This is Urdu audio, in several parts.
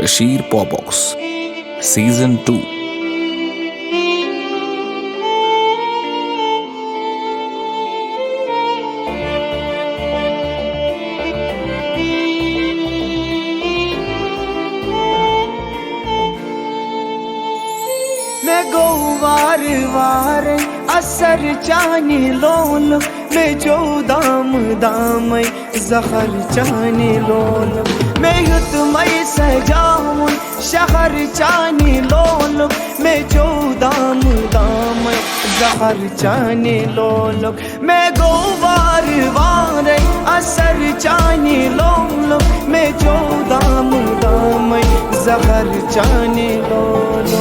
کشیر پاپ باکس سیزن 2۔ میں گو وار وار اثر چانی لول میں جو دام دام زخر چانی لول میں یتمئی سجاؤں شہر چانی لول میں جو دام دام زخر چانی لول میں گو وار وار اثر چانی لول میں جو دام دام زخر چانی لول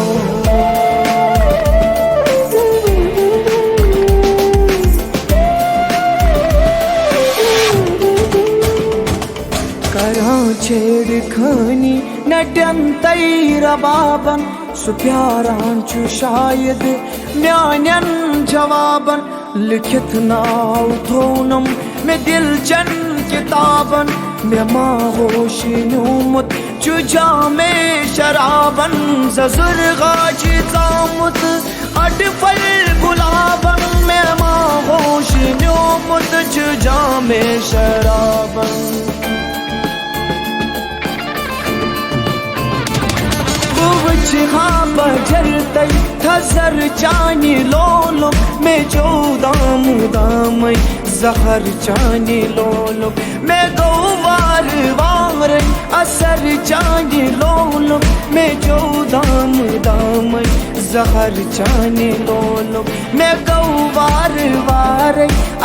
چھیڑ کھانی نٹن تی ربابن سو پیاران چھو شاید میانین جوابن لکھت ناو تھونم میں دل چن کتابن میں ماہوش نومت چھو جامع شرابن ززر غاج زامت اڈ فل گلابن میں ماہوش نومت چھو جامع شرابن ہاں بجرتی تھزر چانی لولو میں جو دام دام زہر چانی لولو میں گو وار وار اثر چانی لولو میں جو دام دام زہر چانی لولو میں گو وار وار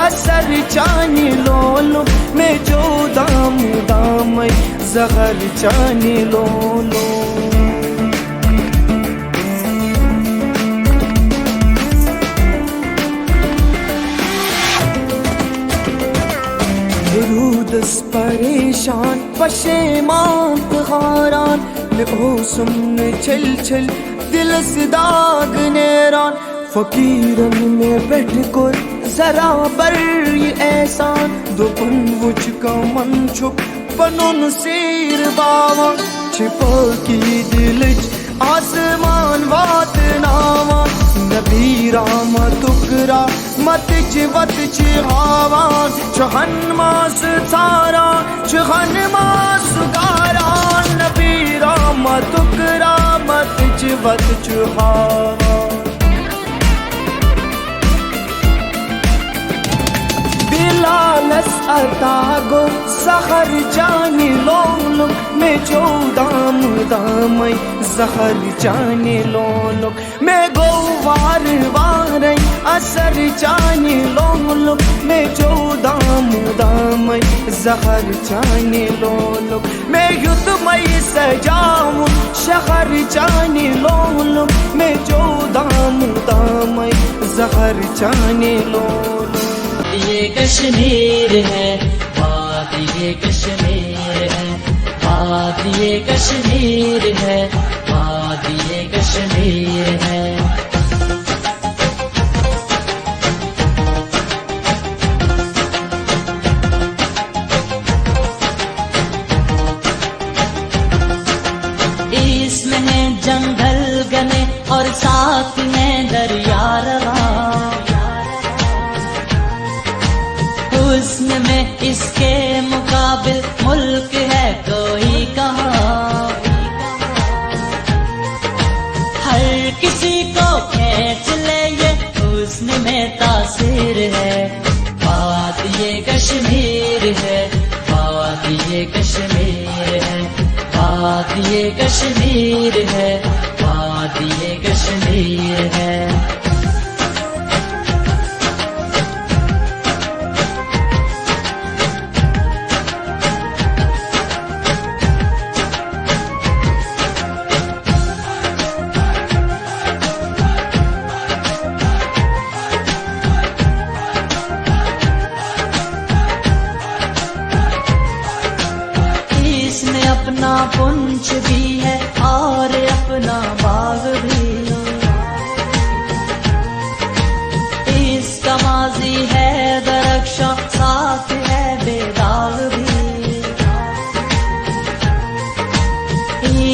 اثر چانی لولو میں جو دام دام زہر چانی لولو رودس پریشان پشیمان غاران میں اوسم چھل چھل دل سے داغ نیران فقیرن میں بیٹھ کر ذرا بر یہ احسان دو پن وچ کا من چھپ پنن سیر باوا چھپا کی دلچ آسمان وات ناوا نبی رام تکرا مت چوت چہاوان چہن ماس تھارا چہن ماس گاران نبی رام تکرا مت چوت چہاوان بلالس عطا گو سحر جانی لولو میں جو دام دام زہر جانی لولو میں گو وار وار اثر جانی لولو میں جو دام دام زہر جانی لولو میں یتمئی سجاؤں شہر جانی لولو میں جو دام دام زہر جانی لولو یہ کشمیر ہے بات یہ کشمیر ہے بات یہ کشمیر ہے بات یہ کشمیر ہے اس میں ہے جنگل گنے اور ساتھ میں دریا رواں حسن میں اس کے مقابل ملک ہے کوئی کہاں ہر کسی کو کھینچ لے یہ حسن میں تاثیر ہے بات یہ کشمیر ہے بات یہ کشمیر ہے بات یہ کشمیر ہے بات یہ کشمیر ہے اپنا پنچ بھی ہے اور اپنا باغ بھی اس کا ماضی ہے درخشاں ساتھ ہے بے داغ بھی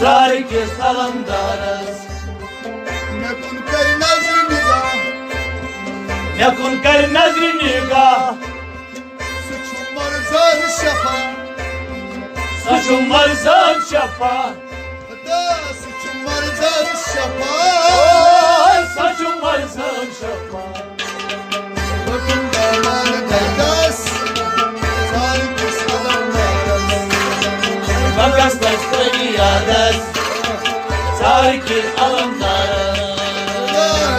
Tarık salamdarız, نكن كالنذر نگاه nekun kar nazri nigah, suçum var zar şafa saçım var zan şafa, hatta suçum var zar şafa oy saçım var zan şafa. bakın damanı derdas tarih salamlarız Makas taşları yadas, Tarık alamdarız,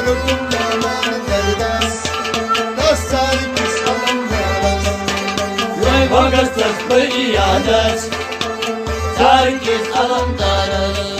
bakın damanı derdas das tarih salamlarız makas taşları yadas, Tarık alamdarız.